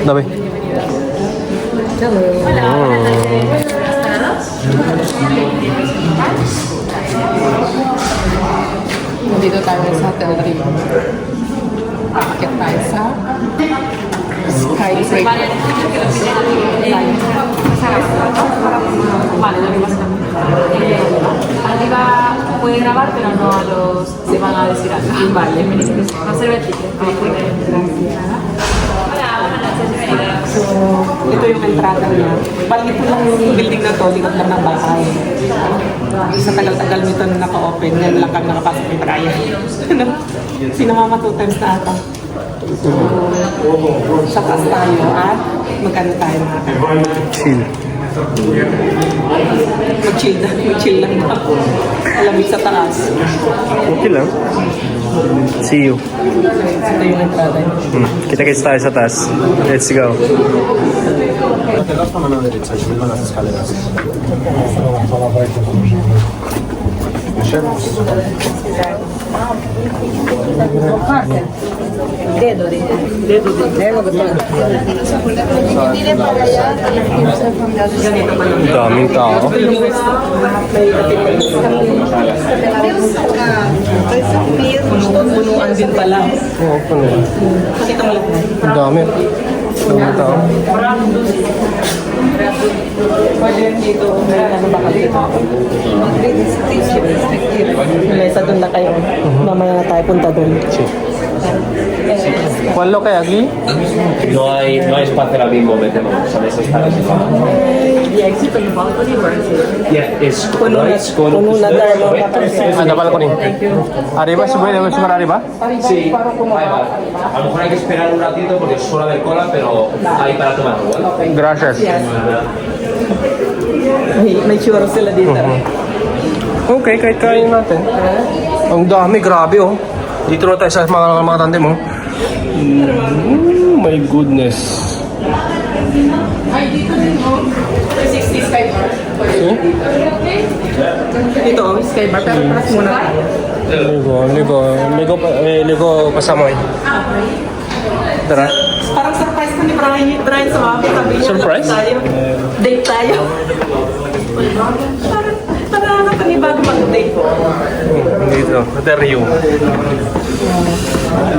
Dami. Dito tayo sa Hotel Rio. Akit tayo sa Skyscraper. Vale, lo que pasa arriba puede grabar, pero no a los se van a decir algo. Vale, va a ser vertical. So, ito yung entrada niya. Bali ito lang yung building na to, likod lang ng bahay. Sa tagal-tagal nito na naka-open, yan lang kami nakapasok kay Brian. Sinamama 2 times na ata. So, sa taas tayo at magkano tayo mga Chill. Mag-chill lang na. Alamig sa taas. Okay lang. See you. Ito yung entrada niya. Kita-kits tayo sa taas. Let's go. Teléfono a la derecha y subimos las escaleras. Daming tao. Punuan din pala. Oo, puno. Pakita mo lang. Ang dami. Daming tao. Pwede rin dito. Ano ba kasi ito? Mesa doon na kayo. Mamaya na tayo punta doon. ¿Cuál que hay aquí? No hay espacio ahora mismo, metemos. Son esas salas de trabajo. The exit on the balcony or is it? Yeah, es Puno na tayo. Ada balcón. ¿Arriba se puede subir arriba? Sí, ahí va. A lo mejor hay que esperar un ratito porque suele haber cola, pero hay para tomar igual. Gracias. May churros sila dito. Okay, kahit kain natin. Ang dami, grabe oh. Dito na tayo sa mga tante mo. My goodness. Ay, dito din mo. 360 Skybar. See? Dito, Skybar. Pero paras muna tayo. Ligo pasama eh. Tara. Parang surprise ka ni Brian sa mga sabi niya. Surprise? Date tayo. Parang nakapanibago mag-date. Dito, Hotel Rio.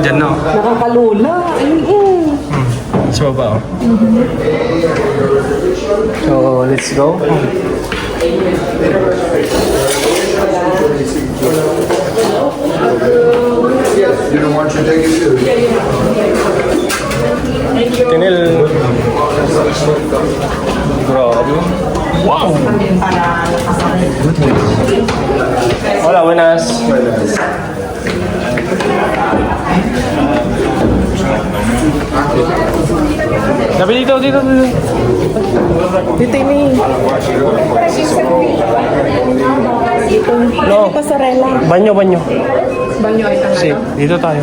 Diyan na. Nakakalula. Sa baba oh. So, let's go. You don't want your ticket too? Tinil. Grabe. Wow! Hola, buenas. Sabi dito. Dito ini. No. Pasarela. Banyo. Banyo ay tanga. Si, dito tayo.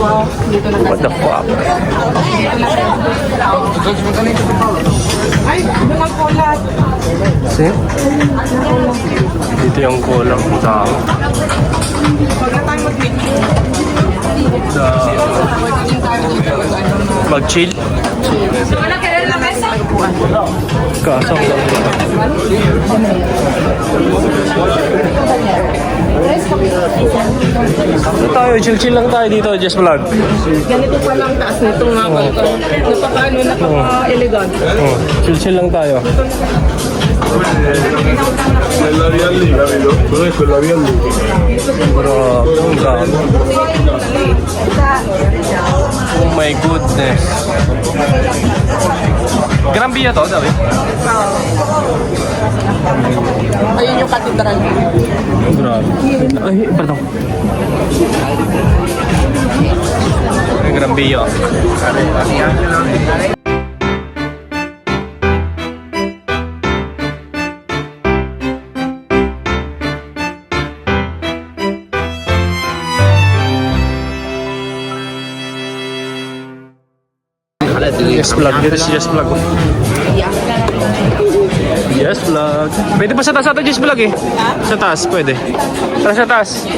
Wow. Dito na What the fuck? Ay, bungang kulat. See? Dito yung kulang ng tao. Huwag na tayo mag-picture. Mag-chill. Kaso. Tayo, chill lang tayo dito, just vlog. Ganito pa lang taas nito nga ba ito. Napaka-elegant. Chill lang tayo. El labial liga, amigo. Conozco el labial liga. Bro, ang dami. Oh my goodness. Gran Via to, David? Ayun yung katedral. Grabe. Ay, pardon. Gran Via. Yes vlog, dito si Yes vlog. Yes vlog. Pwede pa sa taas ata Yes vlog eh. Sa taas, pwede. Tara sa taas.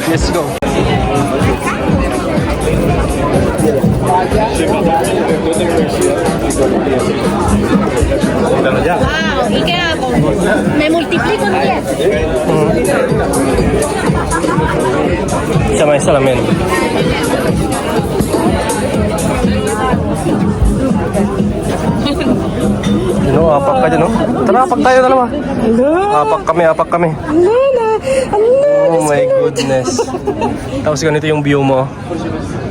Let's go. Wow, ¿y qué hago? Me multiplico en 10. Sa may salamin. Ano, apak ka dyan, no? Tara, apak tayo dalawa. Apak kami. Oh my goodness. Tapos ganito yung view mo.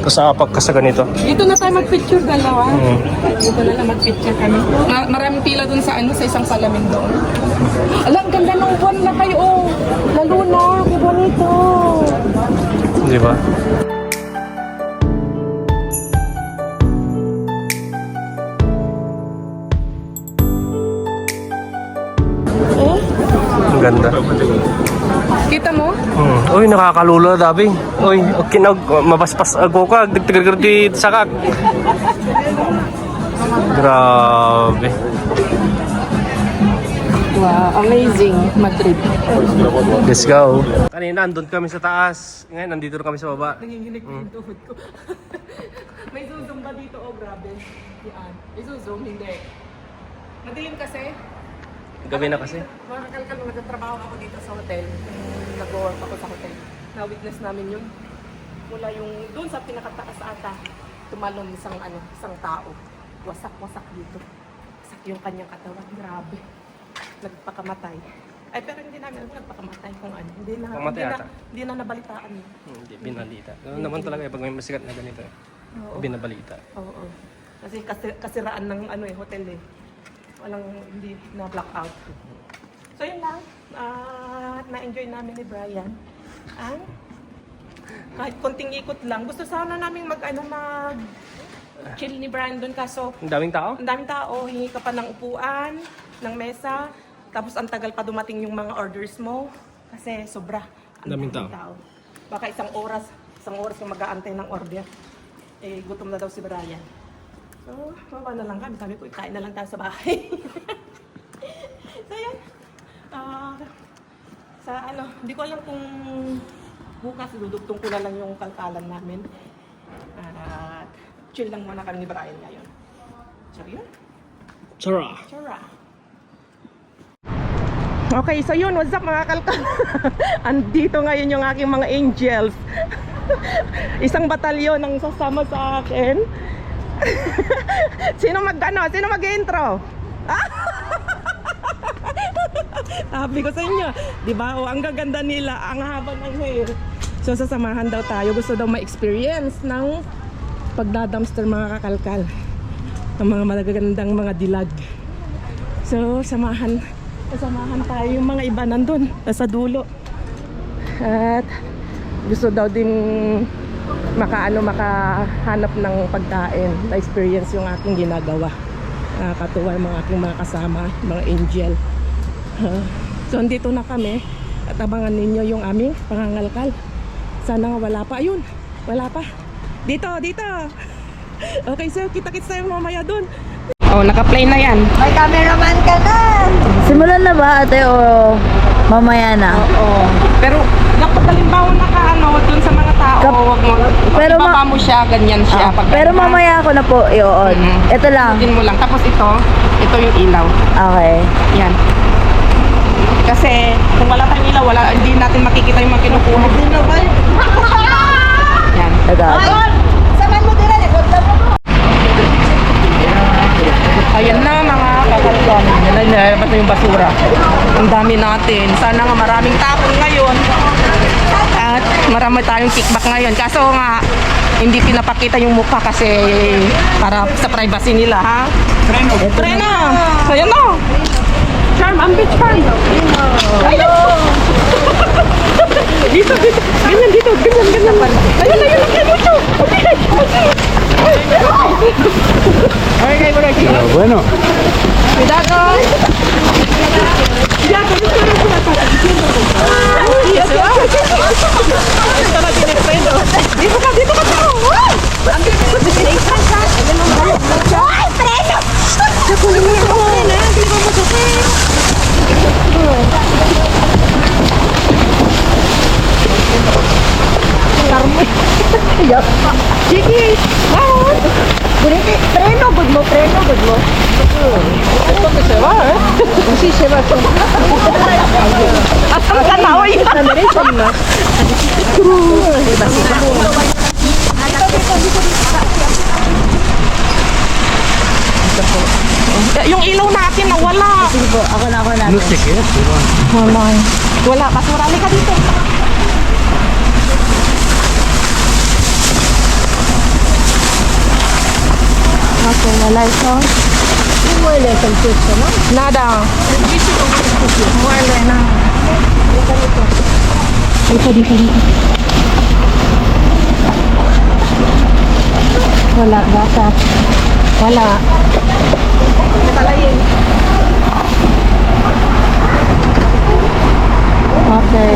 Tapos apak ka sa ganito. Dito na tayo mag-picture dalawa. Dito na lang mag-picture kami. Maraming pila dun sa sa isang salamin doon. Alam, ganda ng buwan na kayo. Oh. Lalo na, kaya bonito. Di ba? Ang ganda. Kita mo? Uy, nakakalula dabi. Uy, mabaspas ako ka. Dagdagar di sakak. Grabe. Wow, amazing. Madrid. Let's go. Kanina andun kami sa taas. Ngayon nandito na kami sa baba. Nanginginig yung tuhod ko. May zoom ba dito? Oh, grabe. Yan. May zoom, hindi. Madilim kasi. Gabi na kasi. Mga kakalkal, nagtatrabaho ako dito sa hotel. Nag-work ako sa hotel. Na-witness namin yun. Mula yung doon sa pinakataas ata, tumalon isang tao. Wasak dito. Wasak yung kanyang katawan. Grabe. Nagpakamatay. Ay, pero hindi namin nagpakamatay kung ano. Pamatay ata. Hindi na nabalitaan yun. Hindi, binalita. Ganun naman talaga pag may masikat na ganito. Oo. Binabalita. Oo. Kasi kasiraan ng hotel eh. Walang hindi na blackout. So yun lang. Na-enjoy namin ni Brian. Kahit konting ikot lang. Gusto sana namin chill ni Brian doon kaso Ang daming tao? ang daming tao, hingi ka pa ng upuan, ng mesa, tapos ang tagal pa dumating yung mga orders mo kasi sobra. Ang Daming tao. Baka isang oras yung mag-aantay ng order. Eh, gutom na daw si Brian. So, mawa na lang kami. Sabi ko, kain na lang tayo sa bahay. So, yan. Hindi ko alam kung bukas dudugtong ko na lang yung kalkalan namin. At chill lang muna kami ni Brian ngayon. So, yun. Tara. Tara. Okay, so yun. What's up mga kalkal? Andito ngayon yung aking mga angels. Isang batalyon ang sasama sa akin. Sino mag-intro? Sabi ko sa inyo, di ba? O, ang gaganda nila, ang haba ng hair. So sasamahan daw tayo. Gusto daw ma-experience ng pagdadumpster mga kakalkal. Ang mga magagandang mga dilag. So sasamahan tayo. Yung mga iba nandun, nasa dulo. At gusto daw din makahanap ng pagkain, na-experience yung aking ginagawa. Nakakatuwa yung mga aking mga kasama, mga angel. So andito na kami at abangan ninyo yung aming pangangalkal. Sana nga wala pa. Ayun, wala pa. Dito. Okay, so kita-kits tayo mamaya dun. Oh, naka-play na yan. May cameraman ka na! Simulan na ba ate o mamaya na? Oo. Pero dapat halimbawa dun sa mga tao, wag mo. Pero Ibaba mo siya, ganyan siya. Pag Pero mamaya ako na po i-on. Ito lang. Din mo lang. Tapos ito yung ilaw. Okay. Yan. Kasi kung wala tayong ilaw, hindi natin makikita yung mga kinukuha. Yan. Agad. Ayan na mga kakalkan. Yan na yung basura. Ang dami natin. Sana nga maraming tapon ngayon. At marami tayong kickback ngayon. Kaso nga, hindi pinapakita yung mukha kasi para sa privacy nila, ha? Treno! Ayan na! Charm, ang beach farm! Ayun! Dito! Ganyan, dito! Ganyan! Ayun! Okay, por aquí. Bueno. Cuidado! Ito na tiniprendo. Dito ka! Ay, preno! Nakunin mo yung preno. Hindi ko masukit. Karmi. Sige. Bakit? Preno, good mo. Ito que se va, ¿eh? Sí, se va. Hasta el canao ya. Yung ilaw natin nawala. Sige po, ako na. Wala, basura. Halika dito. Okay, wala ito. Wala itong pizza, no? Nada. Wala na. Dito. Wala, bata. Wala. Okay.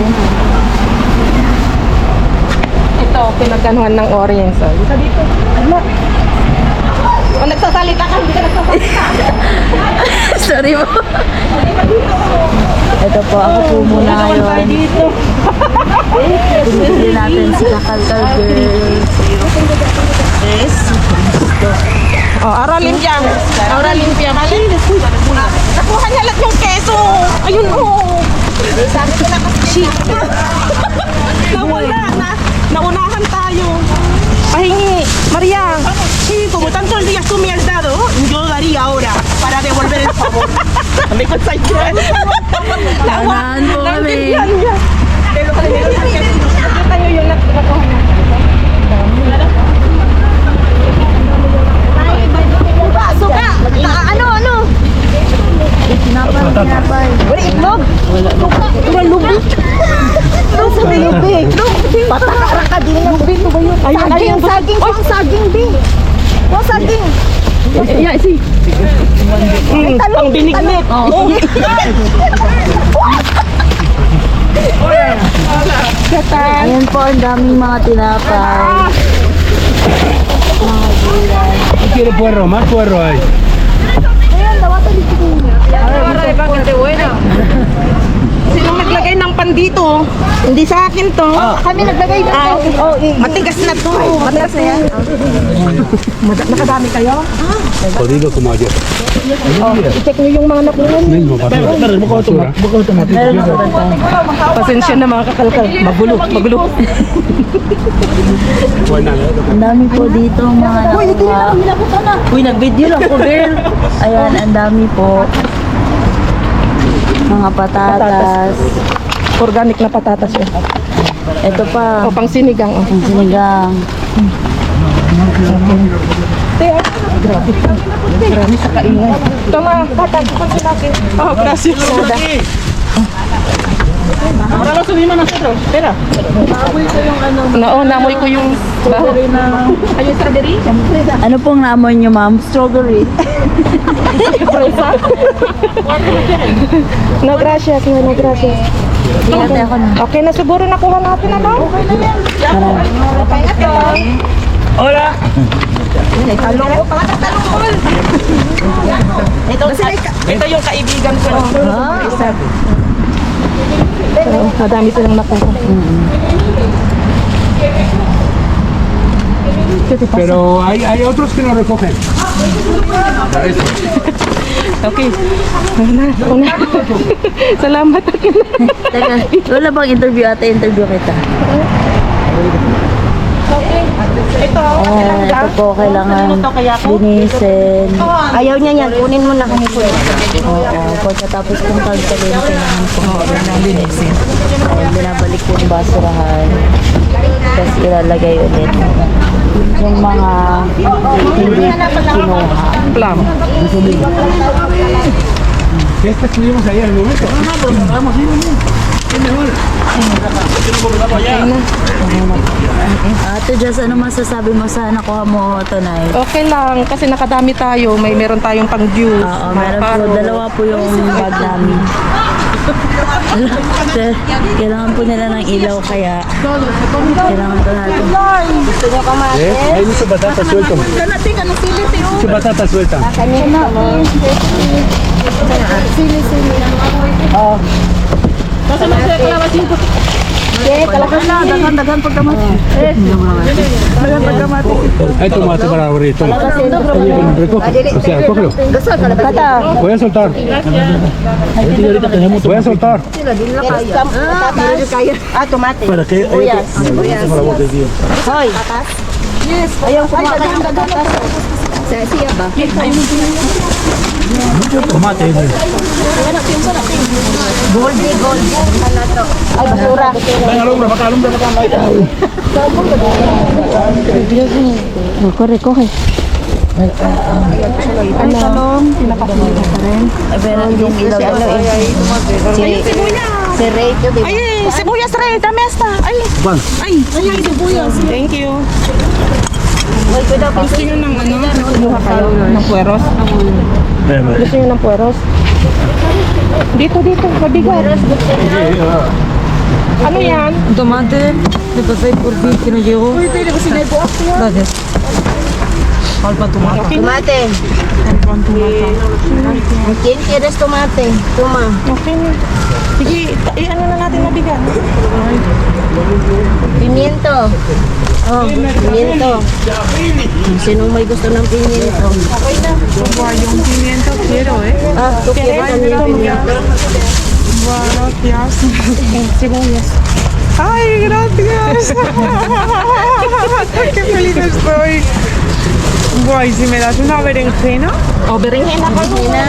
Ito, pinagganuhan ng orange. Oh. Dito dito. Ano? O nagsasalita ka, hindi ka nagsasalita. Sorry po. Ito po, ako po muna ngayon. Pinipili natin si Kakalkal Girls. Oh, ahora limpia. Ahora limpia, ¿vale? Nakuha niya lahat yung keso. Ayun, oh. Sabi ko na kasi. Nawala na. Naunahan tayo. Pahingi. María. Sí, como tantos días tú me has dado, yo daría ahora para devolver el favor. Me consagré. Tanahan po kami. Pero nakita nyo yung nakuha niya. Suka! Ano? Tinapay. Wala itlog? Wala lubig. Sa may lubig. Patakara ka din ng lubig. Saging. Saging, B. Saging. Yeah, see. Pang binignit. Ayan po, ang daming mga tinapay. Mga gulay. ¿Quiere puerro? Más puerro hay. Sinong naglagay ng pan dito? Hindi sa akin to. Kami naglagay dito. Matigas na to. Matigas na yan. Nakadami kayo? Jodido como ayer. I-check nyo yung mga nakunan. Mismo basura. Pasensya na mga kakalkal. Magulo. Buena. Ang dami po dito mga nakuha. Uy, nag-video lang po, girl. Ayan, ang dami po. Mga patatas. Organic na patatas yun. Ito pa, O, pang sinigang. Oh. ang sinigang. Grabe sa kaingay. Tama, patag. Pansin natin. Oh, gracias. Ahora lo subimos nosotros. Espera. Naamoy ko yung baho. Ayun, strawberry? Ano pong naamoy nyo, ma'am? Strawberry. No, gracias. No, gracias. Ate ako na. Okay na siguro nakuha natin, ano? Okay na yan. Okay na to. Hola. Talong ko. Ito yung kaibigan ko. Isa. Madami silang nakuha. Pero hay otros que no recogen. Okay. Una. Salamat. Teka, wala bang interview ate? Interview kita. Ito. Ito po, kailangan linisin. Ayaw niya yan. Kunin mo na kami po. Oo, pagkatapos kong kalkalin, kailangan pong linisin. Binabalik po yung basurahan. Tapos ilalagay ulit. Yung mga hindi kinuha. Plum. Esta estuvimos ahí al momento. Ate Jess, ano masasabi mo sa nakuha mo tonight? Okay lang. Kasi nakadami tayo. Meron tayong pang juice. Oo, meron po, dalawa po yung bag namin. Kailangan po nila ng ilaw kaya kailangan po natin. Hay mucho batata suelto. Mucho batata suelta. Okay, talaga na. Dagan pagkamati. Hay tomate para ahorita. O sea, cógelo. Kata. Voy a soltar. Voy a soltar. Tomate. ¿Para qué? Para vos, tío. Hoy. Yes. Ayaw kumakain. Siya ba? Tomate. Goldie. Ano to? Ay, basura. Venga, alumbra para acá. Recoge. Ay, salong. Pinapakita ka rin. Yung ilaw. Si Ray to, di ba? Ay, sibuyas rin. Dami esta. Ay, Juan. ay, sibuyas. Thank you. Gusto nyo ng ano? Kumuha kayo ng puweros? Gusto nyo ng puweros? Dito, mabigat. Ano yan? Tomate, me pasé por ti que no llegó. Gracias. Tomate. ¿Quién quieres tomate? Toma. Okay na. Sige, ano na natin mabigat? Pimiento. Oh, pimiento. Sino may gusto ng pimiento? Okay na. Yung pimiento, quiero Ah, ¿tú quieres también pimiento? Gracias. Sibuyas. Ay, gracias. Qué feliz estoy. Guay, si me das una berenjena. O berenjena, Berenjena.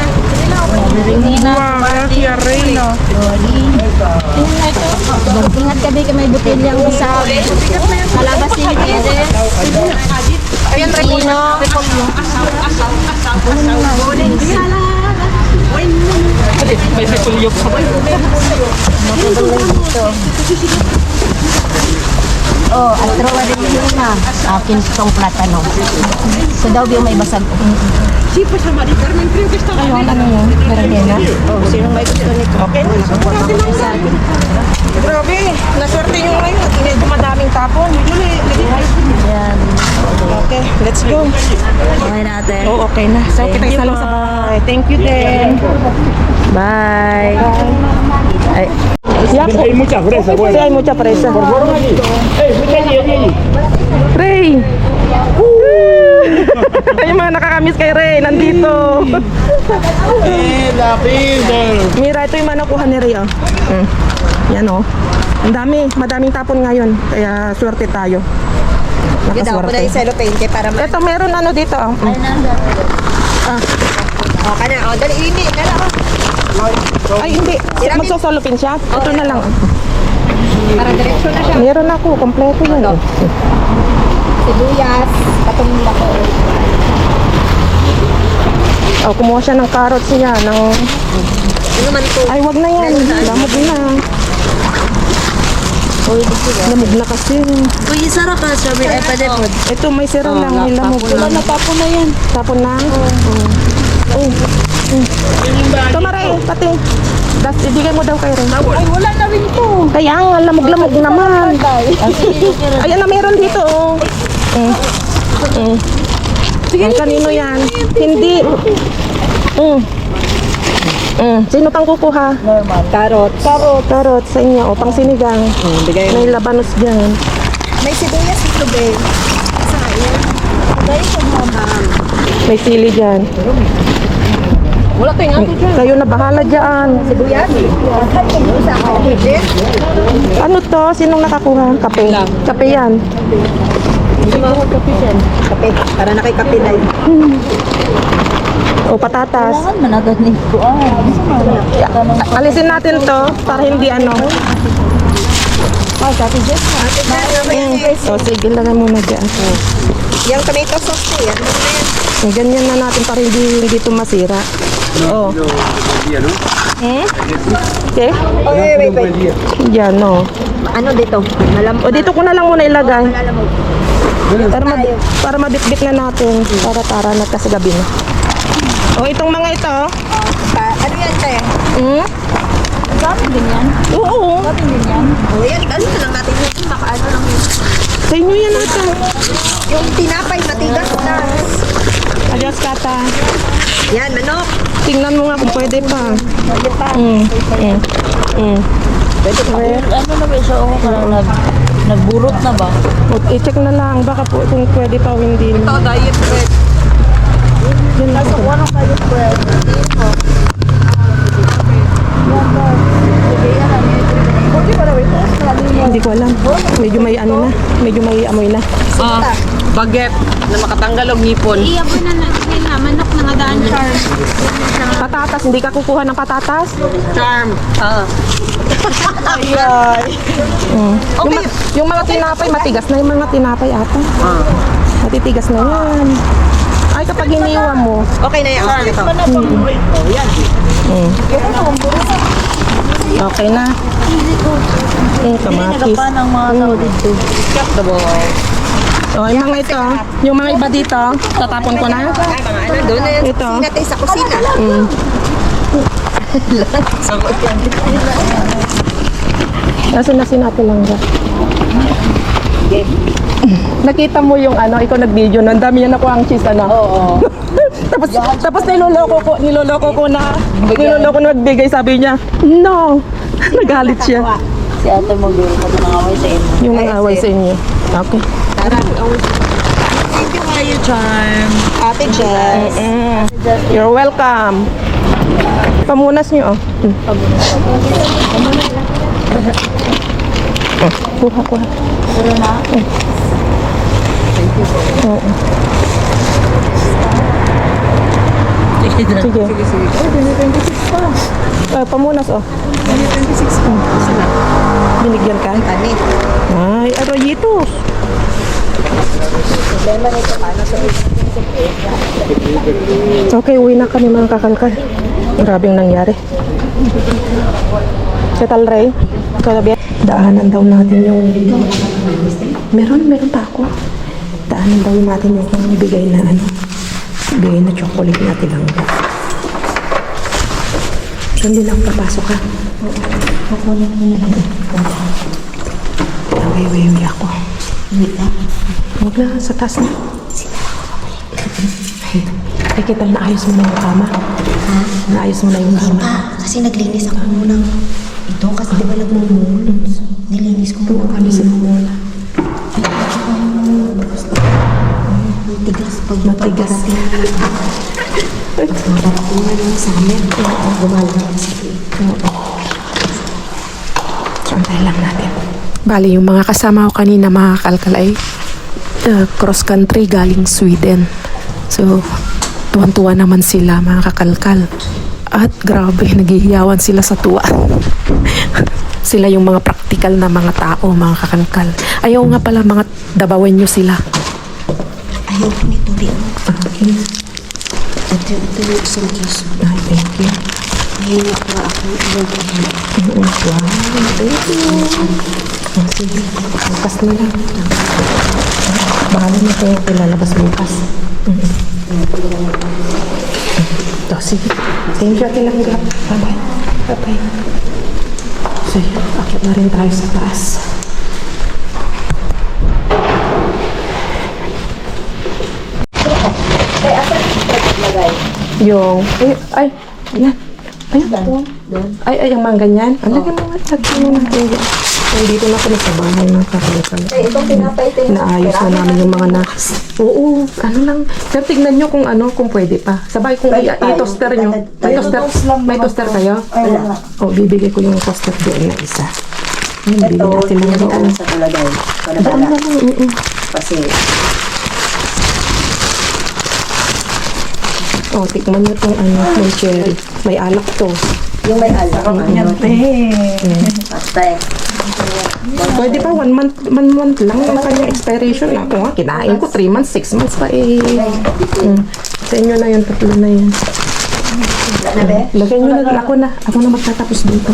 Berenjena. Wow, gracias, reina. Ingat ka din may botilyang isa. Kalabasin quieres. Pino. May repolyo pa ba? Oh, atrowa din yun na. Akin itong platano. So daw yung may basag. Sí, pues a Mari Carmen creo que estaba bien. Ano yun? Berenjena? Oh, sino may gusto nito? Okay, grabe, naswerte nyo ngayon at hindi dumadaming tapon. Yan. Okay, let's go. Okay natin. Oh, okay na. So, kita isa lang sa bahay. Thank you din. Bye. Ay. Hay mucha fresa, Sí, bueno. hay mucha presa. Ray! Yung mga nakakamiss kay Ray, nandito. La vida. Mira, ito yung mga nakuha ni Ray, oh. Yan, oh. Ang dami, madaming tapon ngayon. Kaya swerte tayo. Nakaswerte. cellophane para Ito, meron ano dito, oh. Oh, kana. Oh, dali ini. Dala ko. Ay, hindi. Magsosolopin siya. Ito na lang. Para diretso na siya. Meron ako, kompleto yun. Oh. Sibuyas. Patungin ako. Oh, kumuha siya ng carrots niya. Ng... Ano man to? Ay, wag na yan. Lamog na. Lamog na kasi. Uy, sarap ka. Strawberry. Ay, pwede po. Ito, may sira lang. May lamog na. Tapon na yan. Tapon na? Oh. Ito, Maray. Pati. Ibigay mo daw kay Ray. Ay, wala na rin to. Kaya nga, lamog-lamog naman. Ayan na, meron dito. Oh. Ang kanino yan? Hindi. Sino pang kukuha? Carrot. Carrot sa inyo. O, pang sinigang. May labanos dyan. May sibuyas ito, babe. Sayang. Dahil ko mama. May sili dyan. Wala tayong ato dyan. Kayo na bahala dyan. Sibuyas? Sa kapatid? Ano to? Sinong nakakuha? Kape. Kape yan. Kape. Para na kay kape na yun. O, patatas. Managad ni ko. Alisin natin to para hindi ano. Ay, Ate Jess. O, sige, lagay muna dyan. Yung tomato sauce yan. Ganyan na natin para hindi ito masira. Oh. Okay? Wait. Yan, no. Ano dito? O, dito ko na lang muna ilagay. Malamog. Para mabitbit na natin. Para tara na kasi gabi na. O, itong mga ito. Ano yan, te? Galing din yan. Oo. Galing din yan. O yan, ano na lang natin yun. Baka ano lang yun. Sa inyo yan ata. Yung tinapay, matigas na. Adios, kata. Yan, manok. Tingnan mo nga kung pwede pa. Pwede pa. Pwede pa. Ano na ba siya? Parang nagburot na ba? I-check na lang, baka po kung pwede pa o hindi. Ito, diet bread. Nasa kuha ng diet bread. Hindi ko alam. Medyo may ano na, medyo may amoy na. Baget na makatanggal og ngipon. Iya po na nila, manok na nadaan charm. Patatas, hindi ka kukuha ng patatas? Charm. Okay. Yung mga tinapay, matigas na yung mga tinapay ata. Matitigas na yan. Ay, kapag iniwan mo. Okay na yan. Ito. Okay na. Kamatis. ng mga tao dito. So, yung mga ito, yung mga iba dito, tatapon ko na. Ay, mga ano, doon na Ito. natin sa kusina. Nasa na sinatin lang ba? Nakita mo yung ano, ikaw nag-video, ang dami yan ako ang cheese, ano? Oo. tapos niloloko ko na magbigay, sabi niya, no! Nagalit siya. Si ate mo, girl, pag nangaway sa inyo. Yung nangaway sa inyo. Okay. Thank you, kayo, Charm. Ate Jess. You're welcome. Pamunas niyo, oh. Kuha. Puro na? Sige. Pamunas, oh. 26 pa. Binigyan ka? Tanit. Ay, arayitos. Problema nito, paano sa Okay, uwi na kami mga kakalkal. Grabing nangyari. Ketal Ray, kagabi. Daanan daw natin yung... Meron pa ako. Daanan daw natin yung bigay na ano. Bigay na chocolate natin lang. Hindi lang papasok ka. Away ako. Huwag na, sa taas na. Ay, kita naayos mo na yung kama. Ha? Naayos mo na yung kama. Kasi naglinis ako muna. Ito kasi di ba nagmumulot? Nilinis ko muna. Alisin mo muna. Matigas pag Matigas. Marating na yung summer. Gumalaw kasi. Santay lang natin. Bali, yung mga kasama ko kanina mga kalkal ay cross country galing Sweden. So, tuwan-tuwa naman sila mga kakalkal. At grabe, naghihiyawan sila sa tuwa. Sila yung mga practical na mga tao, mga kakalkal. Ayaw nga pala mga dabawin nyo sila. Ayaw ko nito rin. Okay. Ito yung isang kiso. Ay, thank you. Ngayon ako Wow, thank you. Sige, bukas na lang. Bahala na kayo lalabas bukas. Ito, sige. Thank you, Ate Langga. Bye-bye. Bye-bye. Sige, akit na rin tayo sa taas. Yung, ay, yan. Ay, yung mga ganyan. Ang lagyan mo, lagyan mo natin yan. Nandito na kami sa bahay ng kakalakal. Itong pinapay ito yung Naayos na namin yung mga na... Oo, ano lang. Pero tignan nyo kung pwede pa. Sabay kung i-toaster nyo. May toaster kayo? O, bibigay ko yung toaster doon na isa. Bibigay natin lang doon. sa talagay. Para Doon na lang, Kasi O, tikman nyo itong ano, may cherry. May alak to. yung may alak. Patay. Pwede pa, 1 month lang ang kanyang expiration. Ako nga, kinain ko 3 months, 6 months pa eh. Sa inyo na yun, tatlo na yun. Lagay nyo na, ako na magtatapos dito.